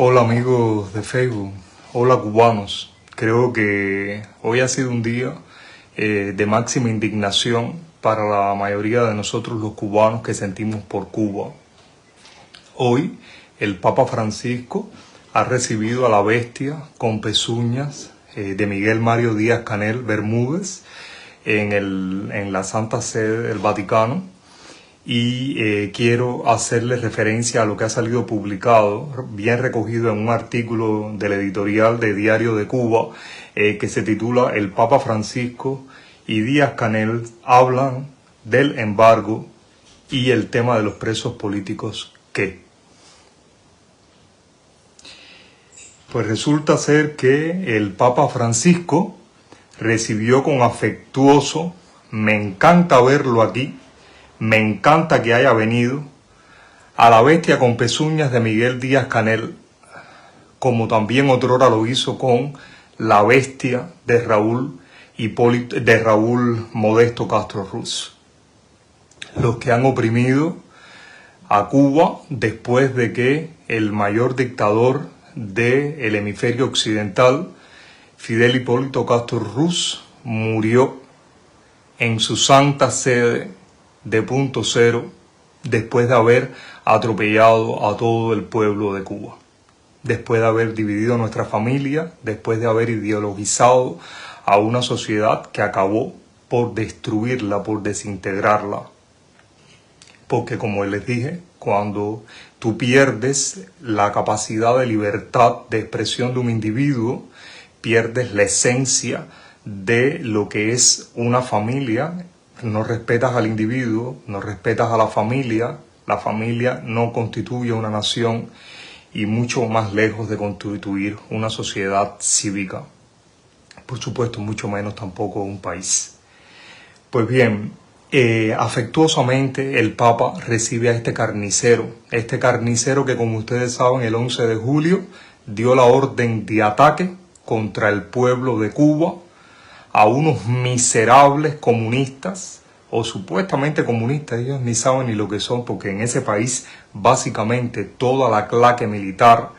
Hola amigos de Facebook, hola cubanos. Creo que hoy ha sido un día de máxima indignación para la mayoría de nosotros los cubanos que sentimos por Cuba. Hoy el Papa Francisco ha recibido a la bestia con pezuñas de Miguel Mario Díaz-Canel Bermúdez en la Santa Sede del Vaticano. Y quiero hacerle referencia a lo que ha salido publicado, bien recogido en un artículo del editorial de Diario de Cuba, que se titula El Papa Francisco y Díaz-Canel hablan del embargo y el tema de los presos políticos ¿qué? Pues resulta ser que el Papa Francisco recibió con afectuoso, me encanta verlo aquí, me encanta que haya venido, a la bestia con pezuñas de Miguel Díaz-Canel, como también otrora lo hizo con la bestia de Raúl Modesto Castro Ruz. Los que han oprimido a Cuba después de que el mayor dictador del hemisferio occidental, Fidel Hipólito Castro Ruz, murió en su santa sede de punto cero después de haber atropellado a todo el pueblo de Cuba, después de haber dividido nuestra familia, después de haber ideologizado a una sociedad que acabó por destruirla, por desintegrarla. Porque como les dije, cuando tú pierdes la capacidad de libertad de expresión de un individuo, pierdes la esencia de lo que es una familia. No respetas al individuo, no respetas a la familia no constituye una nación y mucho más lejos de constituir una sociedad cívica. Por supuesto, mucho menos tampoco un país. Pues bien, afectuosamente el Papa recibe a este carnicero que, como ustedes saben, el 11 de julio dio la orden de ataque contra el pueblo de Cuba, a unos miserables comunistas, o supuestamente comunistas, ellos ni saben ni lo que son, porque en ese país básicamente toda la claque militar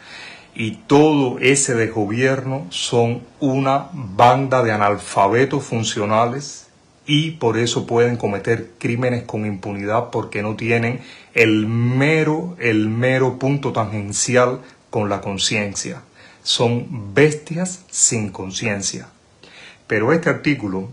y todo ese desgobierno son una banda de analfabetos funcionales y por eso pueden cometer crímenes con impunidad, porque no tienen el mero punto tangencial con la conciencia. Son bestias sin conciencia. Pero este artículo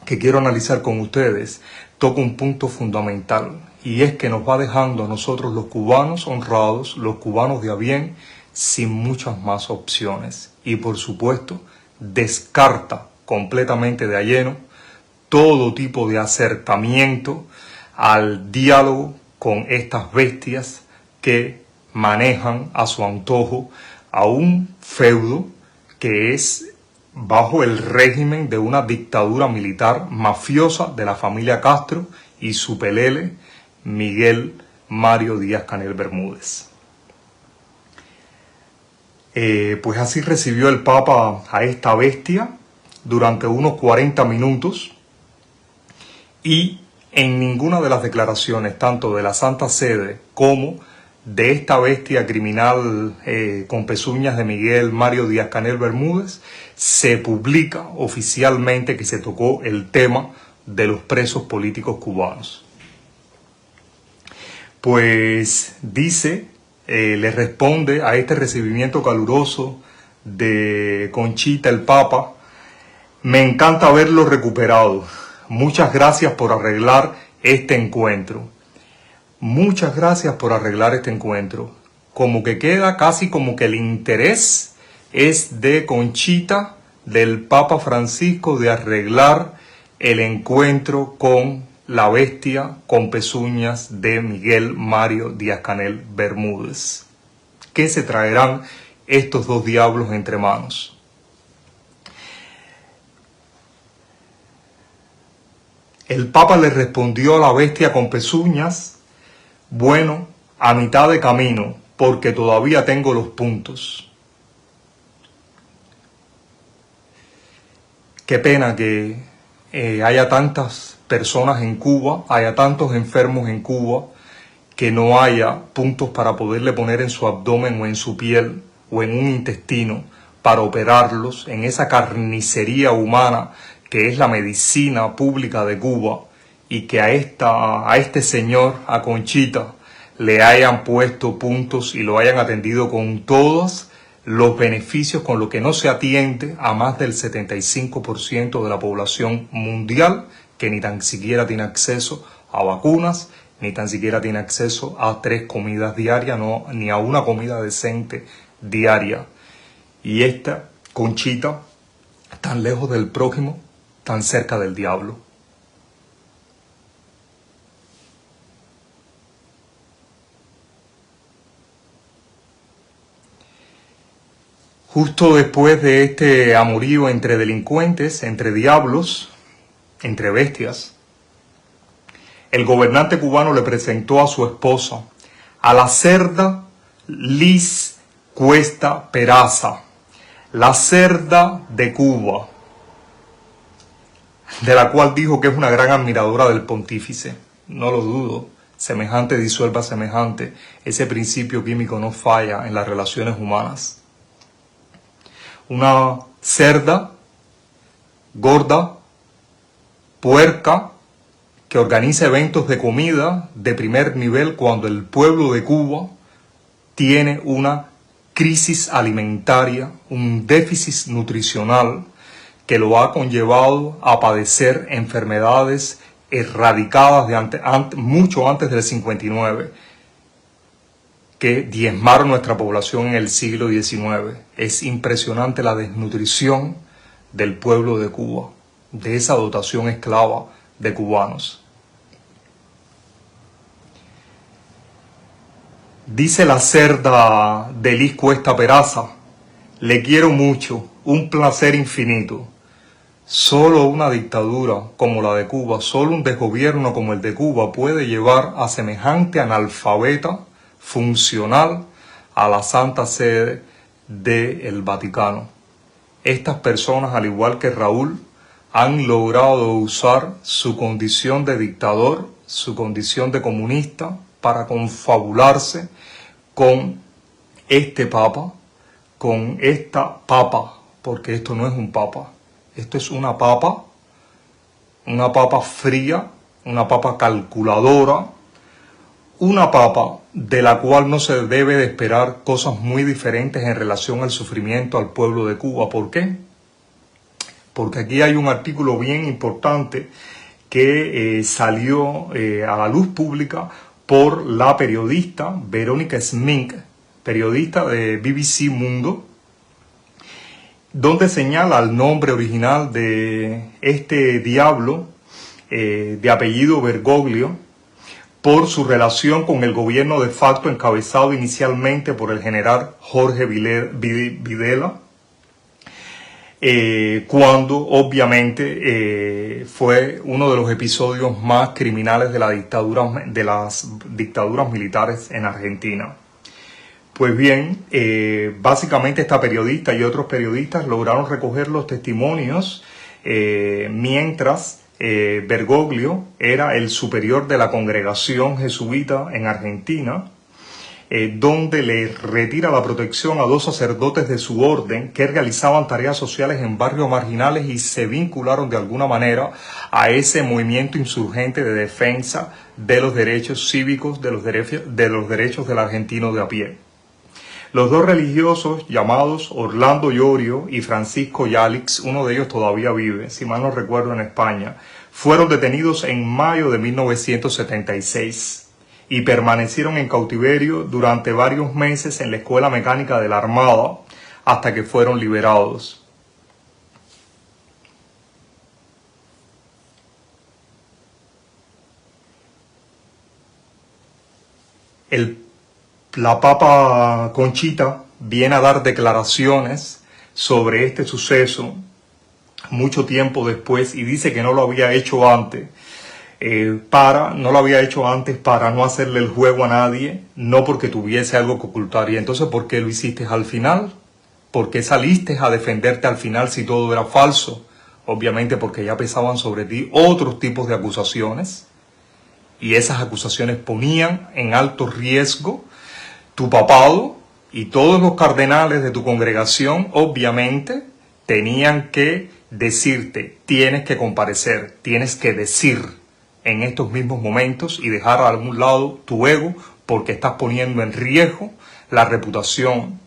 que quiero analizar con ustedes toca un punto fundamental, y es que nos va dejando a nosotros los cubanos honrados, los cubanos de a bien, sin muchas más opciones. Y por supuesto, descarta completamente de a lleno todo tipo de acercamiento al diálogo con estas bestias que manejan a su antojo a un feudo que es bajo el régimen de una dictadura militar mafiosa de la familia Castro y su pelele Miguel Mario Díaz-Canel Bermúdez. Pues así recibió el Papa a esta bestia durante unos 40 minutos y en ninguna de las declaraciones, tanto de la Santa Sede como de esta bestia criminal con pezuñas de Miguel Mario Díaz-Canel Bermúdez, se publica oficialmente que se tocó el tema de los presos políticos cubanos. Pues dice, le responde a este recibimiento caluroso de Conchita el Papa: me encanta verlo recuperado. Muchas gracias por arreglar este encuentro. Muchas gracias por arreglar este encuentro. Como que queda casi como que el interés es de Conchita, del Papa Francisco, de arreglar el encuentro con la bestia con pezuñas de Miguel Mario Díaz-Canel Bermúdez. ¿Qué se traerán estos dos diablos entre manos? El Papa le respondió a la bestia con pezuñas: bueno, a mitad de camino, porque todavía tengo los puntos. Qué pena que haya tantas personas en Cuba, haya tantos enfermos en Cuba, que no haya puntos para poderle poner en su abdomen o en su piel o en un intestino para operarlos en esa carnicería humana que es la medicina pública de Cuba, y que a este señor, a Conchita, le hayan puesto puntos y lo hayan atendido con todos los beneficios con lo que no se atiende a más del 75% de la población mundial, que ni tan siquiera tiene acceso a vacunas, ni tan siquiera tiene acceso a 3 comidas diarias, no, ni a una comida decente diaria. Y esta Conchita, tan lejos del prójimo, tan cerca del diablo. Justo después de este amorío entre delincuentes, entre diablos, entre bestias, el gobernante cubano le presentó a su esposa, a la cerda Liz Cuesta Peraza, la cerda de Cuba, de la cual dijo que es una gran admiradora del pontífice. No lo dudo, semejante disuelva semejante, ese principio químico no falla en las relaciones humanas. Una cerda gorda, puerca, que organiza eventos de comida de primer nivel cuando el pueblo de Cuba tiene una crisis alimentaria, un déficit nutricional que lo ha conllevado a padecer enfermedades erradicadas mucho antes del 59, que diezmaron nuestra población en el siglo XIX. Es impresionante la desnutrición del pueblo de Cuba, de esa dotación esclava de cubanos. Dice la cerda de Liz Cuesta Peraza: le quiero mucho, un placer infinito. Solo una dictadura como la de Cuba, solo un desgobierno como el de Cuba puede llevar a semejante analfabeta funcional a la Santa Sede del Vaticano. Estas personas, al igual que Raúl, han logrado usar su condición de dictador, su condición de comunista, para confabularse con este papa, con esta papa, porque esto no es un papa, esto es una papa fría, una papa calculadora, una papa de la cual no se debe de esperar cosas muy diferentes en relación al sufrimiento al pueblo de Cuba. ¿Por qué? Porque aquí hay un artículo bien importante que salió a la luz pública por la periodista Verónica Smink, periodista de BBC Mundo, donde señala el nombre original de este diablo de apellido Bergoglio por su relación con el gobierno de facto encabezado inicialmente por el general Jorge Videla, cuando obviamente fue uno de los episodios más criminales de las dictaduras militares en Argentina. Pues bien, básicamente esta periodista y otros periodistas lograron recoger los testimonios mientras Bergoglio era el superior de la congregación jesuita en Argentina, donde le retira la protección a 2 sacerdotes de su orden que realizaban tareas sociales en barrios marginales y se vincularon de alguna manera a ese movimiento insurgente de defensa de los derechos cívicos, de los derechos del argentino de a pie. Los 2 religiosos llamados Orlando Llorio y Francisco Yalix, uno de ellos todavía vive, si mal no recuerdo, en España, fueron detenidos en mayo de 1976 y permanecieron en cautiverio durante varios meses en la Escuela Mecánica de la Armada hasta que fueron liberados. La Papa Conchita viene a dar declaraciones sobre este suceso mucho tiempo después y dice que no lo había hecho antes para no hacerle el juego a nadie, no porque tuviese algo que ocultar. Y entonces, ¿por qué lo hiciste al final? ¿Por qué saliste a defenderte al final si todo era falso? Obviamente porque ya pesaban sobre ti otros tipos de acusaciones y esas acusaciones ponían en alto riesgo tu papado, Y todos los cardenales de tu congregación, obviamente, tenían que decirte, tienes que comparecer, tienes que decir en estos mismos momentos y dejar a un lado tu ego, porque estás poniendo en riesgo la reputación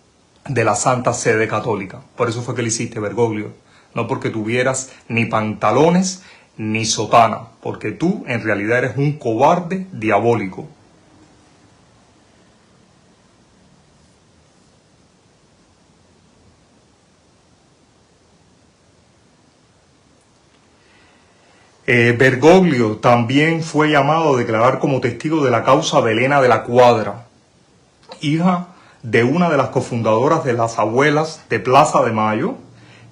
de la Santa Sede Católica. Por eso fue que le hiciste, Bergoglio, no porque tuvieras ni pantalones ni sotana, porque tú en realidad eres un cobarde diabólico. Bergoglio también fue llamado a declarar como testigo de la causa de Elena de la Cuadra, hija de una de las cofundadoras de las abuelas de Plaza de Mayo,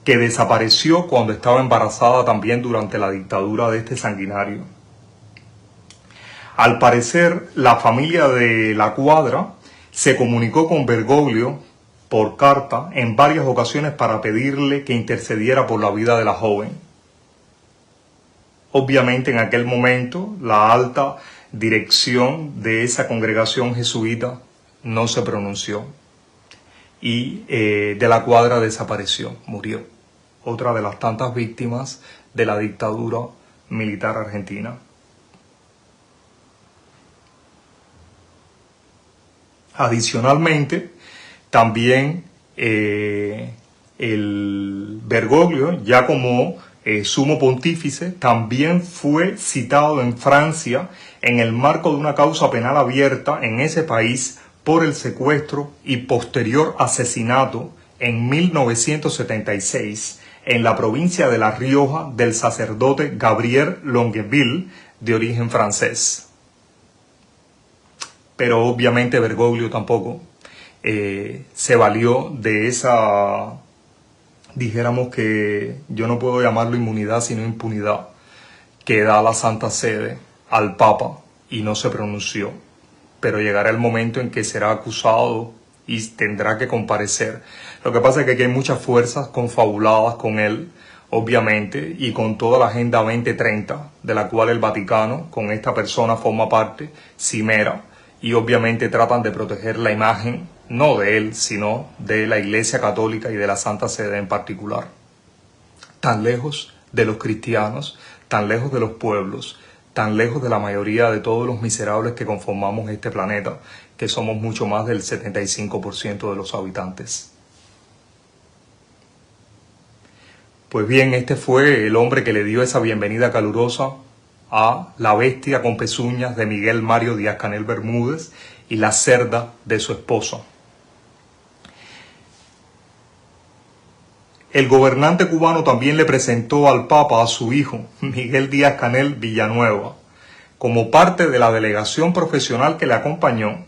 que desapareció cuando estaba embarazada también durante la dictadura de este sanguinario. Al parecer, la familia de la Cuadra se comunicó con Bergoglio por carta en varias ocasiones para pedirle que intercediera por la vida de la joven. Obviamente en aquel momento la alta dirección de esa congregación jesuita no se pronunció y de la Cuadra desapareció, murió. Otra de las tantas víctimas de la dictadura militar argentina. Adicionalmente, también el Bergoglio, ya como sumo pontífice, también fue citado en Francia en el marco de una causa penal abierta en ese país por el secuestro y posterior asesinato en 1976 en la provincia de La Rioja del sacerdote Gabriel Longueville, de origen francés. Pero obviamente Bergoglio tampoco se valió de esa, dijéramos que yo no puedo llamarlo inmunidad sino impunidad, que da la Santa Sede al Papa y no se pronunció. Pero llegará el momento en que será acusado y tendrá que comparecer. Lo que pasa es que aquí hay muchas fuerzas confabuladas con él, obviamente, y con toda la Agenda 2030, de la cual el Vaticano, con esta persona, forma parte, cimera, y obviamente tratan de proteger la imagen, no de él, sino de la Iglesia Católica y de la Santa Sede en particular. Tan lejos de los cristianos, tan lejos de los pueblos, tan lejos de la mayoría de todos los miserables que conformamos este planeta, que somos mucho más del 75% de los habitantes. Pues bien, este fue el hombre que le dio esa bienvenida calurosa a la bestia con pezuñas de Miguel Mario Díaz-Canel Bermúdez y la cerda de su esposa. El gobernante cubano también le presentó al Papa a su hijo, Miguel Díaz-Canel Villanueva, como parte de la delegación profesional que le acompañó,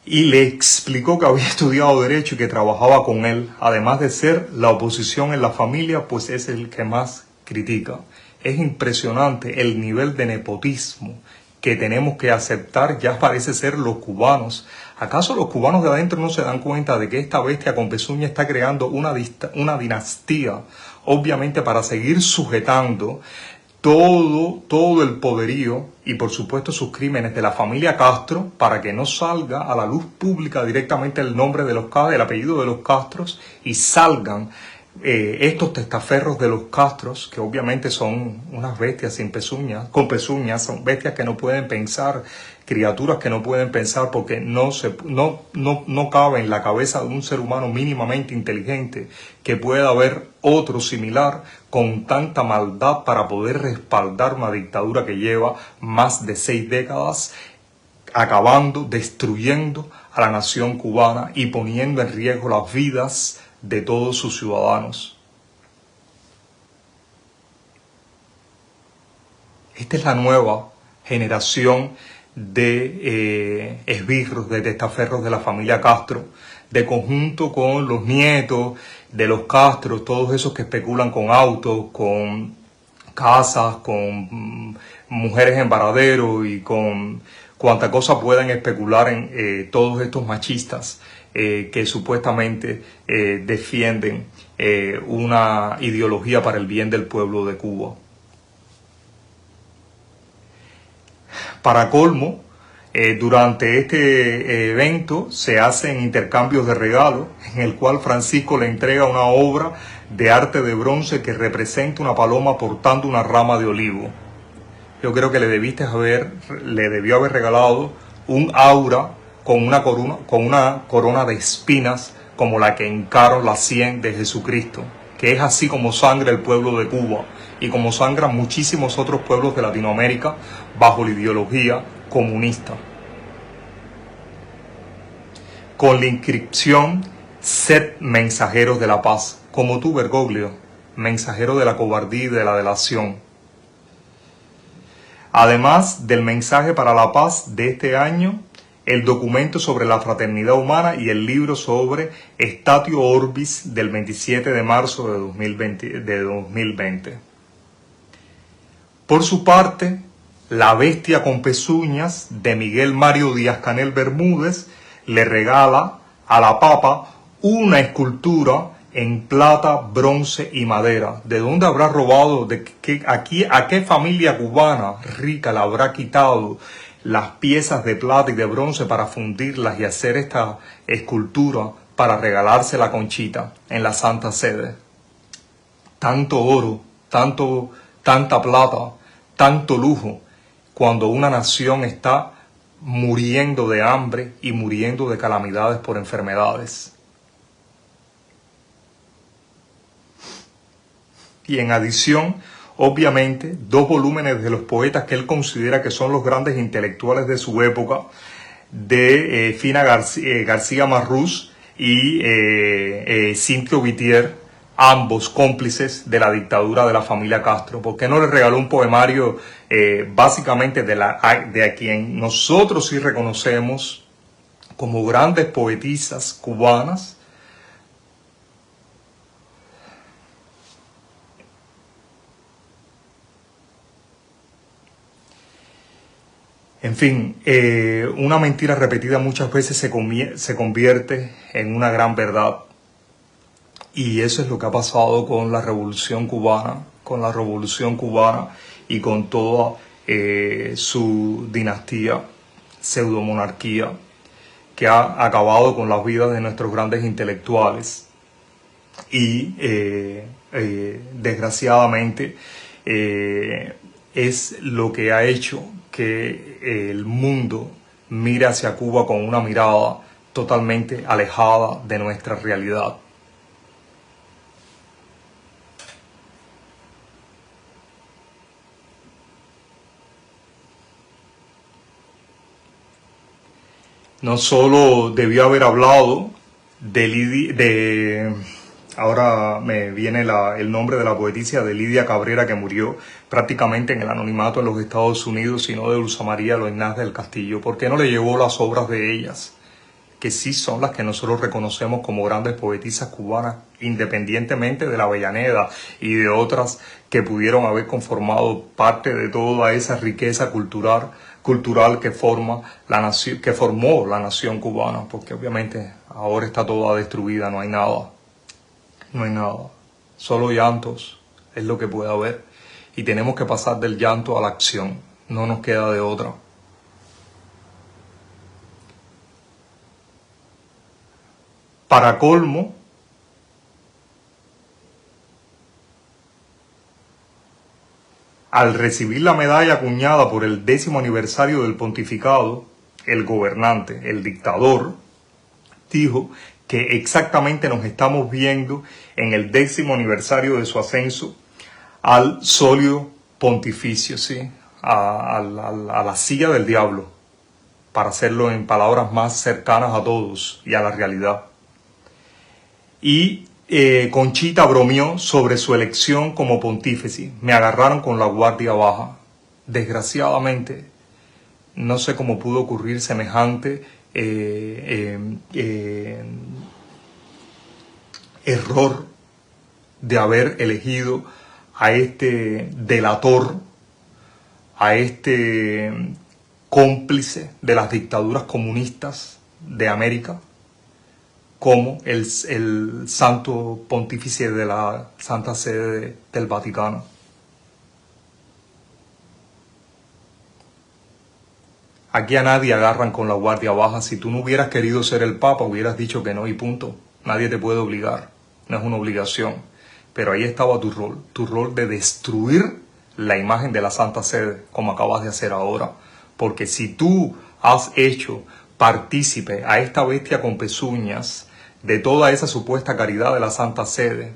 y le explicó que había estudiado Derecho y que trabajaba con él, además de ser la oposición en la familia, pues es el que más critica. Es impresionante el nivel de nepotismo que tenemos que aceptar, ya parece ser los cubanos. ¿Acaso los cubanos de adentro no se dan cuenta de que esta bestia con pezuña está creando una dinastía, obviamente para seguir sujetando todo el poderío y por supuesto sus crímenes de la familia Castro, para que no salga a la luz pública directamente el nombre de los Castros, el apellido de los Castros, y salgan estos testaferros de los Castros, que obviamente son unas bestias sin pezuñas, con pezuñas, son bestias que no pueden pensar, criaturas que no pueden pensar porque no cabe en la cabeza de un ser humano mínimamente inteligente que pueda haber otro similar con tanta maldad para poder respaldar una dictadura que lleva más de 6 décadas acabando, destruyendo a la nación cubana y poniendo en riesgo las vidas de todos sus ciudadanos. Esta es la nueva generación de esbirros, de testaferros de la familia Castro, de conjunto con los nietos de los Castro, todos esos que especulan con autos, con casas, con mujeres en varadero y con cuanta cosa puedan especular en todos estos machistas que supuestamente defienden una ideología para el bien del pueblo de Cuba. Para colmo, Durante este evento se hacen intercambios de regalos, en el cual Francisco le entrega una obra de arte de bronce que representa una paloma portando una rama de olivo. Yo creo que le debió haber regalado un aura con una corona de espinas como la que hincaron las 100 de Jesucristo, que es así como sangra el pueblo de Cuba y como sangran muchísimos otros pueblos de Latinoamérica bajo la ideología comunista. Con la inscripción: sed mensajeros de la paz, como tú, Bergoglio, mensajero de la cobardía y de la delación. Además del mensaje para la paz de este año, el documento sobre la fraternidad humana y el libro sobre Statio Orbis del 27 de marzo de 2020. Por su parte, La bestia con pezuñas de Miguel Mario Díaz-Canel Bermúdez le regala a la Papa una escultura en plata, bronce y madera. ¿De dónde habrá robado? ¿A qué familia cubana rica le habrá quitado las piezas de plata y de bronce para fundirlas y hacer esta escultura para regalársela a Conchita en la Santa Sede? Tanto oro, tanta plata, tanto lujo, cuando una nación está muriendo de hambre y muriendo de calamidades por enfermedades. Y en adición, obviamente, 2 volúmenes de los poetas que él considera que son los grandes intelectuales de su época, de Fina García Marrús y Cintio Vitier, ambos cómplices de la dictadura de la familia Castro. ¿Por qué no le regaló un poemario básicamente de a quien nosotros sí reconocemos como grandes poetisas cubanas? En fin, una mentira repetida muchas veces se convierte en una gran verdad. Y eso es lo que ha pasado con la Revolución Cubana, y con toda su dinastía, pseudomonarquía, que ha acabado con las vidas de nuestros grandes intelectuales. Y desgraciadamente es lo que ha hecho que el mundo mire hacia Cuba con una mirada totalmente alejada de nuestra realidad. No solo debió haber hablado ahora me viene el nombre de la poetisa, de Lidia Cabrera, que murió prácticamente en el anonimato en los Estados Unidos, sino de Dulce María Loynaz del Castillo. ¿Por qué no le llevó las obras de ellas, que sí son las que nosotros reconocemos como grandes poetisas cubanas, independientemente de la Avellaneda y de otras que pudieron haber conformado parte de toda esa riqueza cultural que formó la nación cubana? Porque obviamente ahora está toda destruida, no hay nada. No hay nada, solo llantos es lo que puede haber, y tenemos que pasar del llanto a la acción, no nos queda de otra. Para colmo, al recibir la medalla acuñada por el 10º aniversario del pontificado, el gobernante, el dictador, dijo que exactamente nos estamos viendo en el 10º aniversario de su ascenso al solio pontificio, ¿sí? a la silla del diablo, para hacerlo en palabras más cercanas a todos y a la realidad. Y Conchita bromeó sobre su elección como pontífice. Me agarraron con la guardia baja. Desgraciadamente, no sé cómo pudo ocurrir semejante error de haber elegido a este delator, a este cómplice de las dictaduras comunistas de América, como el santo pontífice de la Santa Sede del Vaticano. Aquí a nadie agarran con la guardia baja. Si tú no hubieras querido ser el Papa, hubieras dicho que no y punto. Nadie te puede obligar. No es una obligación. Pero ahí estaba tu rol de destruir la imagen de la Santa Sede, como acabas de hacer ahora. Porque si tú has hecho partícipe a esta bestia con pezuñas de toda esa supuesta caridad de la Santa Sede,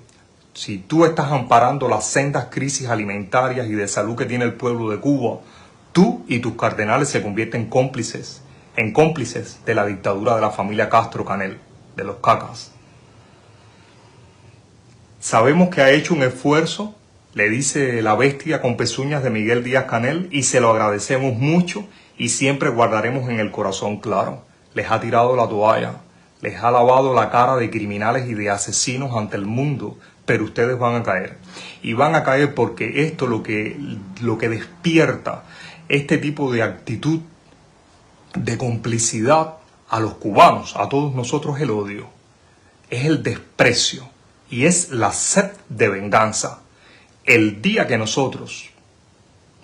si tú estás amparando las sendas crisis alimentarias y de salud que tiene el pueblo de Cuba, tú y tus cardenales se convierten en cómplices de la dictadura de la familia Castro Canel, de los cacas. Sabemos que ha hecho un esfuerzo, le dice la bestia con pezuñas de Miguel Díaz Canel, y se lo agradecemos mucho y siempre guardaremos en el corazón claro. Les ha tirado la toalla, les ha lavado la cara de criminales y de asesinos ante el mundo, pero ustedes van a caer. Y van a caer porque esto lo que despierta este tipo de actitud de complicidad a los cubanos, a todos nosotros, el odio, es el desprecio y es la sed de venganza. El día que nosotros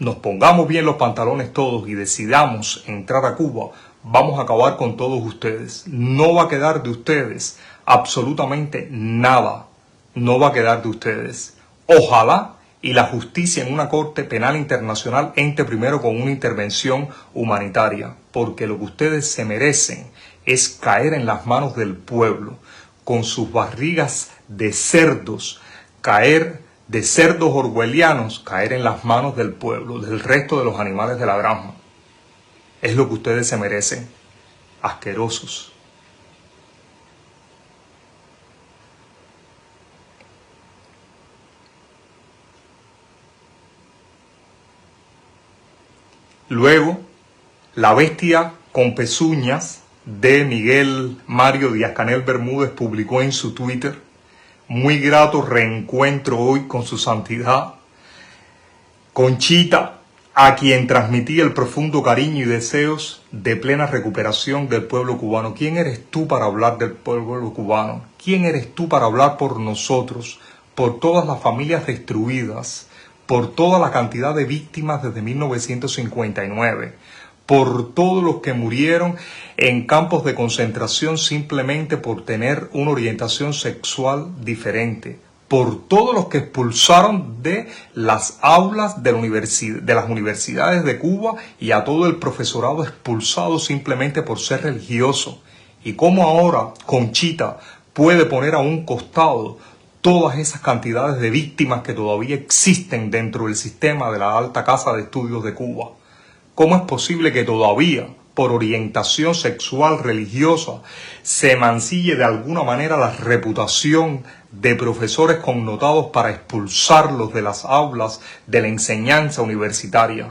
nos pongamos bien los pantalones todos y decidamos entrar a Cuba, vamos a acabar con todos ustedes. No va a quedar de ustedes absolutamente nada. No va a quedar de ustedes. Ojalá y la justicia en una corte penal internacional entre primero con una intervención humanitaria, porque lo que ustedes se merecen es caer en las manos del pueblo, con sus barrigas de cerdos, caer de cerdos orwellianos, caer en las manos del pueblo, del resto de los animales de la granja. Es lo que ustedes se merecen, asquerosos. Luego, la bestia con pezuñas de Miguel Mario Díaz-Canel Bermúdez publicó en su Twitter: muy grato reencuentro hoy con su santidad Conchita, a quien transmití el profundo cariño y deseos de plena recuperación del pueblo cubano. ¿Quién eres tú para hablar del pueblo cubano? ¿Quién eres tú para hablar por nosotros, por todas las familias destruidas, por toda la cantidad de víctimas desde 1959, por todos los que murieron en campos de concentración simplemente por tener una orientación sexual diferente, por todos los que expulsaron de las aulas de las universidades de Cuba y a todo el profesorado expulsado simplemente por ser religioso? Y cómo ahora Conchita puede poner a un costado todas esas cantidades de víctimas que todavía existen dentro del sistema de la Alta Casa de Estudios de Cuba. ¿Cómo es posible que todavía, por orientación sexual religiosa, se mancille de alguna manera la reputación de profesores connotados para expulsarlos de las aulas de la enseñanza universitaria?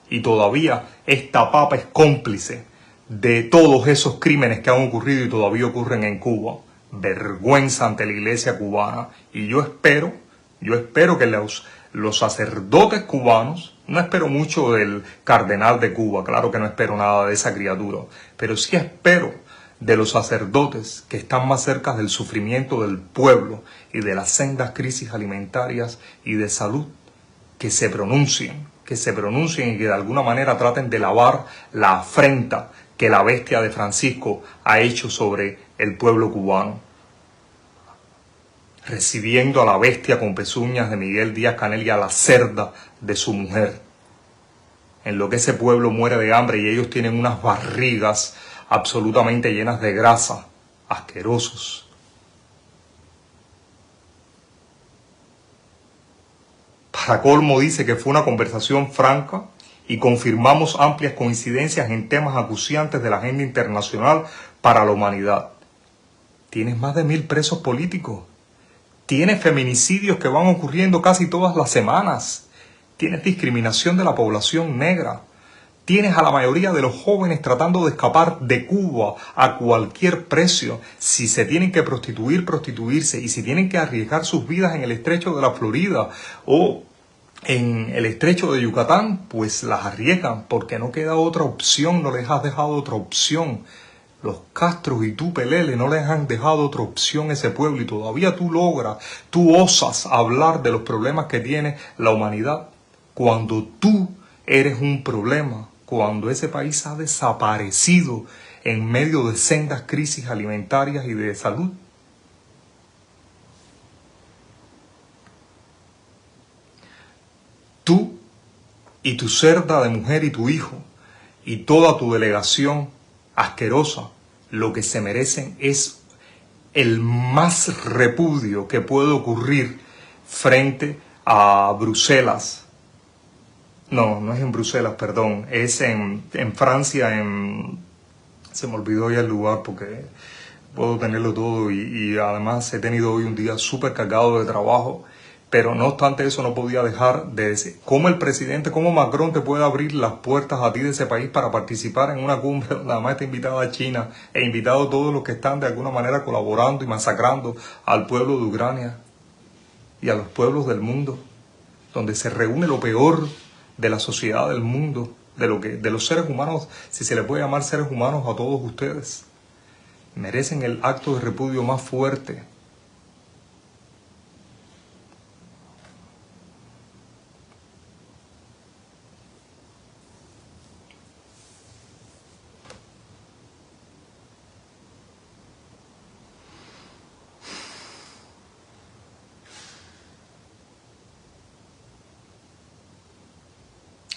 Y todavía esta papa es cómplice de todos esos crímenes que han ocurrido y todavía ocurren en Cuba. Vergüenza ante la iglesia cubana. Y yo espero que los sacerdotes cubanos, no espero mucho del cardenal de Cuba, claro que no espero nada de esa criatura, pero sí espero de los sacerdotes que están más cerca del sufrimiento del pueblo y de las sendas crisis alimentarias y de salud, que se pronuncien y que de alguna manera traten de lavar la afrenta que la bestia de Francisco ha hecho sobre el pueblo cubano, recibiendo a la bestia con pezuñas de Miguel Díaz-Canel y a la cerda de su mujer. En lo que ese pueblo muere de hambre y ellos tienen unas barrigas absolutamente llenas de grasa, asquerosos. Para colmo dice que fue una conversación franca y confirmamos amplias coincidencias en temas acuciantes de la agenda internacional para la humanidad. Tienes más de 1000 presos políticos. Tienes feminicidios que van ocurriendo casi todas las semanas. Tienes discriminación de la población negra. Tienes a la mayoría de los jóvenes tratando de escapar de Cuba a cualquier precio. Si se tienen que prostituir, prostituirse. Y si tienen que arriesgar sus vidas en el estrecho de la Florida o en el estrecho de Yucatán, pues las arriesgan porque no queda otra opción, no les has dejado otra opción. Los Castros y tú, Pelele, no les han dejado otra opción a ese pueblo y todavía tú osas hablar de los problemas que tiene la humanidad cuando tú eres un problema cuando ese país ha desaparecido en medio de sendas crisis alimentarias y de salud? Tú y tu cerda de mujer y tu hijo y toda tu delegación asquerosa, lo que se merecen es el más repudio que puede ocurrir frente a Bruselas. No, no es en Bruselas, perdón, es en Francia, se me olvidó ya el lugar porque puedo tenerlo todo y además he tenido hoy un día súper cargado de trabajo, pero no obstante eso no podía dejar de decir, ¿cómo el presidente, cómo Macron te puede abrir las puertas a ti de ese país para participar en una cumbre donde además está invitada a China e invitado a todos los que están de alguna manera colaborando y masacrando al pueblo de Ucrania y a los pueblos del mundo, donde se reúne lo peor de la sociedad del mundo, de los seres humanos, si se le puede llamar seres humanos a todos ustedes? Merecen el acto de repudio más fuerte.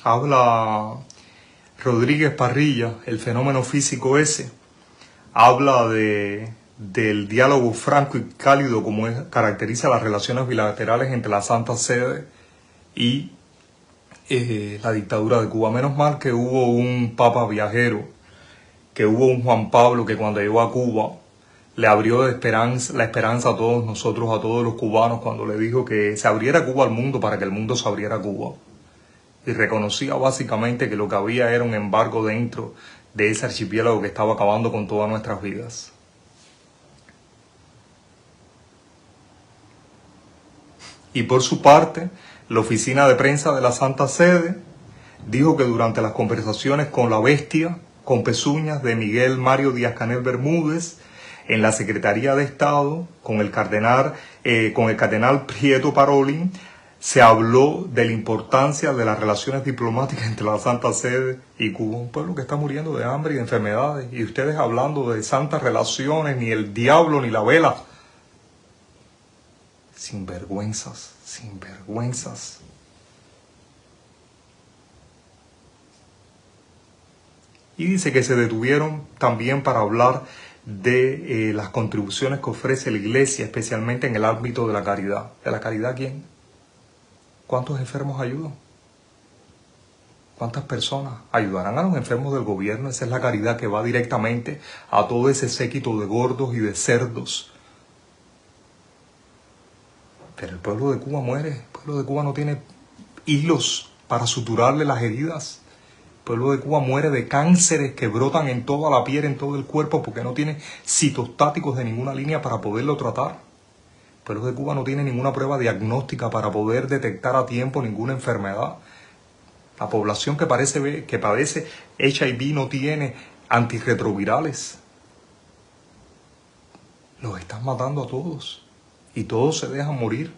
Habla Rodríguez Parrilla, el fenómeno físico ese, habla del diálogo franco y cálido como caracteriza las relaciones bilaterales entre la Santa Sede y la dictadura de Cuba. Menos mal que hubo un papa viajero, que hubo un Juan Pablo que cuando llegó a Cuba le abrió la esperanza a todos nosotros, a todos los cubanos, cuando le dijo que se abriera Cuba al mundo para que el mundo se abriera a Cuba. Y reconocía básicamente que lo que había era un embargo dentro de ese archipiélago que estaba acabando con todas nuestras vidas. Y por su parte, la oficina de prensa de la Santa Sede dijo que durante las conversaciones con la bestia, con pezuñas de Miguel Mario Díaz-Canel Bermúdez, en la Secretaría de Estado, con el cardenal Prieto Parolin, se habló de la importancia de las relaciones diplomáticas entre la Santa Sede y Cuba, un pueblo que está muriendo de hambre y de enfermedades, y ustedes hablando de santas relaciones, ni el diablo ni la vela. Sinvergüenzas, sinvergüenzas. Y dice que se detuvieron también para hablar de las contribuciones que ofrece la Iglesia, especialmente en el ámbito de la caridad. ¿De la caridad quién? ¿Cuántos enfermos ayudan? ¿Cuántas personas ayudarán a los enfermos del gobierno? Esa es la caridad que va directamente a todo ese séquito de gordos y de cerdos. Pero el pueblo de Cuba muere. El pueblo de Cuba no tiene hilos para suturarle las heridas. El pueblo de Cuba muere de cánceres que brotan en toda la piel, en todo el cuerpo, porque no tiene citostáticos de ninguna línea para poderlo tratar. El pueblo de Cuba no tiene ninguna prueba diagnóstica para poder detectar a tiempo ninguna enfermedad. La población que padece HIV no tiene antirretrovirales. Los están matando a todos. Y todos se dejan morir.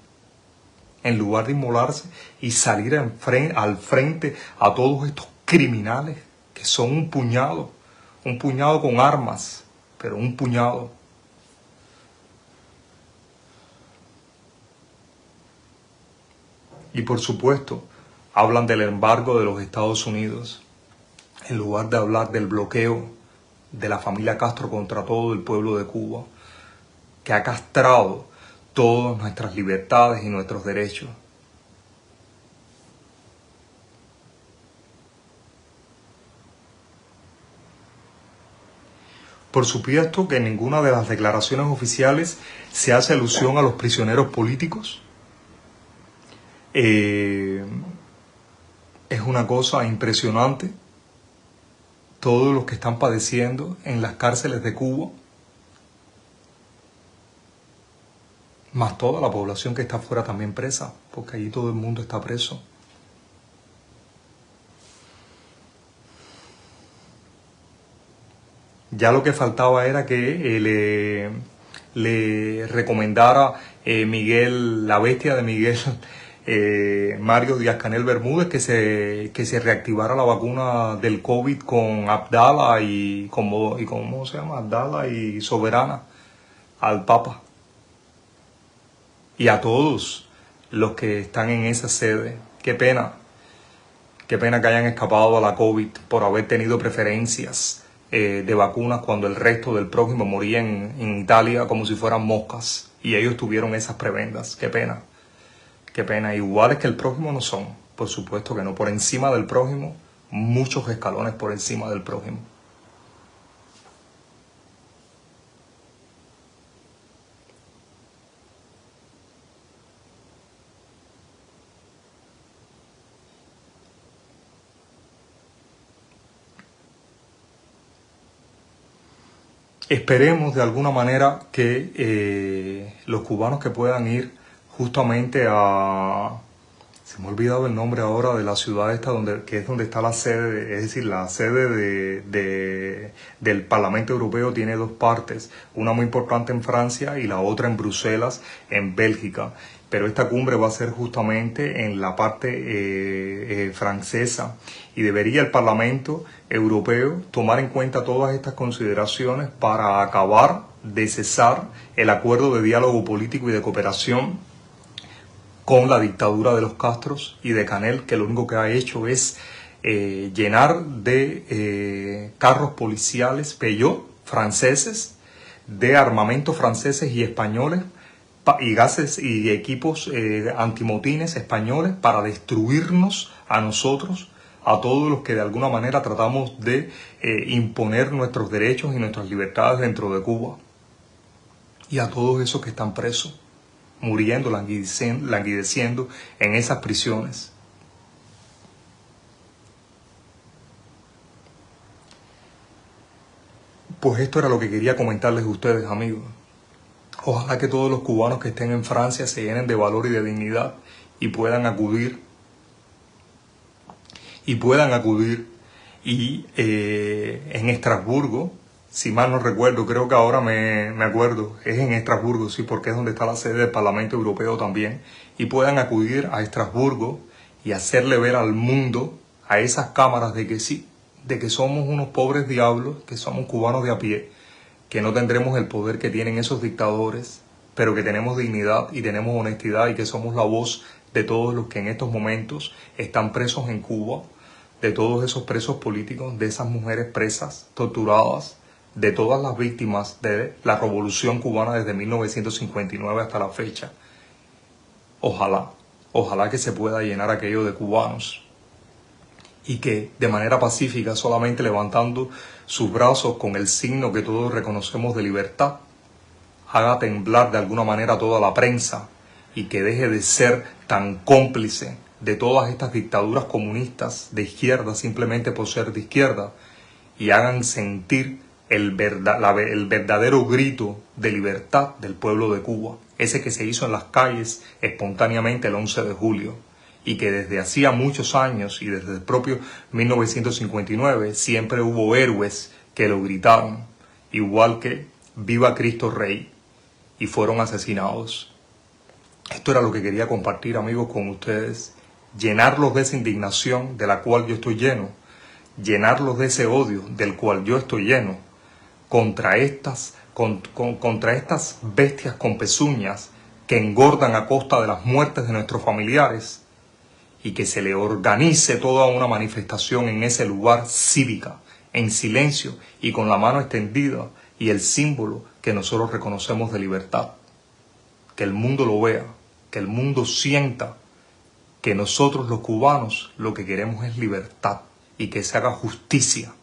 En lugar de inmolarse y salir al frente a todos estos criminales que son un puñado con armas, pero un puñado. Y por supuesto, hablan del embargo de los Estados Unidos, en lugar de hablar del bloqueo de la familia Castro contra todo el pueblo de Cuba, que ha castrado todas nuestras libertades y nuestros derechos. Por supuesto que en ninguna de las declaraciones oficiales se hace alusión a los prisioneros políticos. Es una cosa impresionante todos los que están padeciendo en las cárceles de Cuba, más toda la población que está afuera también presa, porque allí todo el mundo está preso. Ya lo que faltaba era que le recomendara Miguel, la bestia de Miguel Mario Díaz-Canel Bermúdez que se reactivara la vacuna del COVID con Abdala y ¿cómo se llama? Abdala y Soberana al Papa. Y a todos los que están en esa sede. Qué pena que hayan escapado a la COVID por haber tenido preferencias de vacunas cuando el resto del prójimo moría en Italia como si fueran moscas. Y ellos tuvieron esas prebendas. Qué pena. Qué pena. Iguales que el prójimo no son. Por supuesto que no. Por encima del prójimo, muchos escalones por encima del prójimo. Esperemos de alguna manera que los cubanos que puedan ir justamente a... Se me ha olvidado el nombre ahora de la ciudad esta que es donde está la sede, es decir, la sede del Parlamento Europeo tiene dos partes, una muy importante en Francia y la otra en Bruselas, en Bélgica. Pero esta cumbre va a ser justamente en la parte francesa y debería el Parlamento Europeo tomar en cuenta todas estas consideraciones para acabar de cesar el acuerdo de diálogo político y de cooperación con la dictadura de los Castros y de Canel, que lo único que ha hecho es llenar de carros policiales Peugeot franceses, de armamentos franceses y españoles, y gases y equipos antimotines españoles para destruirnos a nosotros, a todos los que de alguna manera tratamos de imponer nuestros derechos y nuestras libertades dentro de Cuba, y a todos esos que están presos, muriendo, languideciendo en esas prisiones. Pues esto era lo que quería comentarles a ustedes, amigos. Ojalá que todos los cubanos que estén en Francia se llenen de valor y de dignidad y puedan acudir. Y en Estrasburgo, si mal no recuerdo, creo que ahora me acuerdo, es en Estrasburgo, sí, porque es donde está la sede del Parlamento Europeo también, y puedan acudir a Estrasburgo y hacerle ver al mundo, a esas cámaras, de que sí, de que somos unos pobres diablos, que somos cubanos de a pie, que no tendremos el poder que tienen esos dictadores, pero que tenemos dignidad y tenemos honestidad y que somos la voz de todos los que en estos momentos están presos en Cuba, de todos esos presos políticos, de esas mujeres presas, torturadas, de todas las víctimas de la revolución cubana desde 1959 hasta la fecha. Ojalá que se pueda llenar aquello de cubanos y que de manera pacífica, solamente levantando sus brazos con el signo que todos reconocemos de libertad, haga temblar de alguna manera toda la prensa y que deje de ser tan cómplice de todas estas dictaduras comunistas de izquierda simplemente por ser de izquierda, y hagan sentir el verdadero grito de libertad del pueblo de Cuba, ese que se hizo en las calles espontáneamente el 11 de julio, y que desde hacía muchos años y desde el propio 1959 siempre hubo héroes que lo gritaron, igual que Viva Cristo Rey, y fueron asesinados. Esto era lo que quería compartir, amigos, con ustedes, llenarlos de esa indignación de la cual yo estoy lleno, llenarlos de ese odio del cual yo estoy lleno, contra estas bestias con pezuñas que engordan a costa de las muertes de nuestros familiares, y que se le organice toda una manifestación en ese lugar cívica, en silencio y con la mano extendida y el símbolo que nosotros reconocemos de libertad. Que el mundo lo vea, que el mundo sienta que nosotros los cubanos lo que queremos es libertad y que se haga justicia,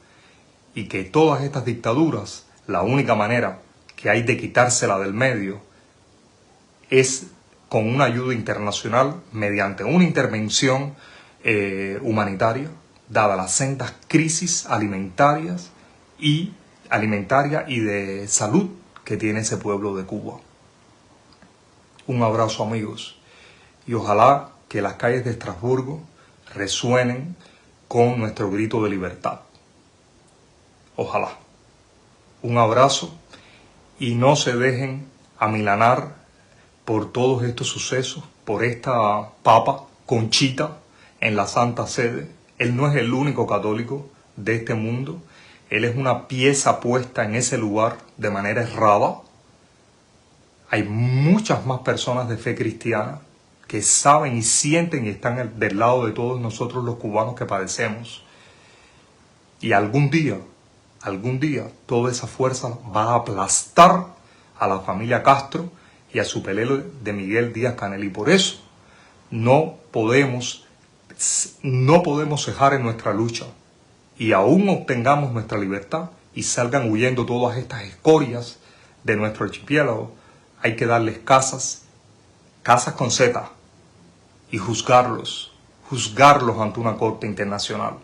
y que todas estas dictaduras, la única manera que hay de quitársela del medio es con una ayuda internacional mediante una intervención humanitaria, dada las sendas crisis alimentarias y de salud que tiene ese pueblo de Cuba. Un abrazo, amigos, y ojalá que las calles de Estrasburgo resuenen con nuestro grito de libertad. Ojalá. Un abrazo, y no se dejen amilanar por todos estos sucesos, por esta papa, Conchita, en la Santa Sede. Él no es el único católico de este mundo. Él es una pieza puesta en ese lugar de manera errada. Hay muchas más personas de fe cristiana que saben y sienten y están del lado de todos nosotros los cubanos que padecemos. Y algún día, toda esa fuerza va a aplastar a la familia Castro y a su pelele de Miguel Díaz-Canel. Y por eso no podemos cejar en nuestra lucha. Y aún obtengamos nuestra libertad y salgan huyendo todas estas escorias de nuestro archipiélago, hay que darles casas con Z, y juzgarlos ante una corte internacional.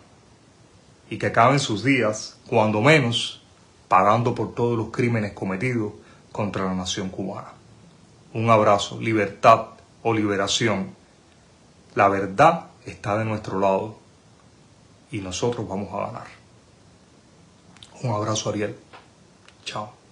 Y que acaben sus días, cuando menos, pagando por todos los crímenes cometidos contra la nación cubana. Un abrazo, libertad o liberación. La verdad está de nuestro lado y nosotros vamos a ganar. Un abrazo, Ariel. Chao.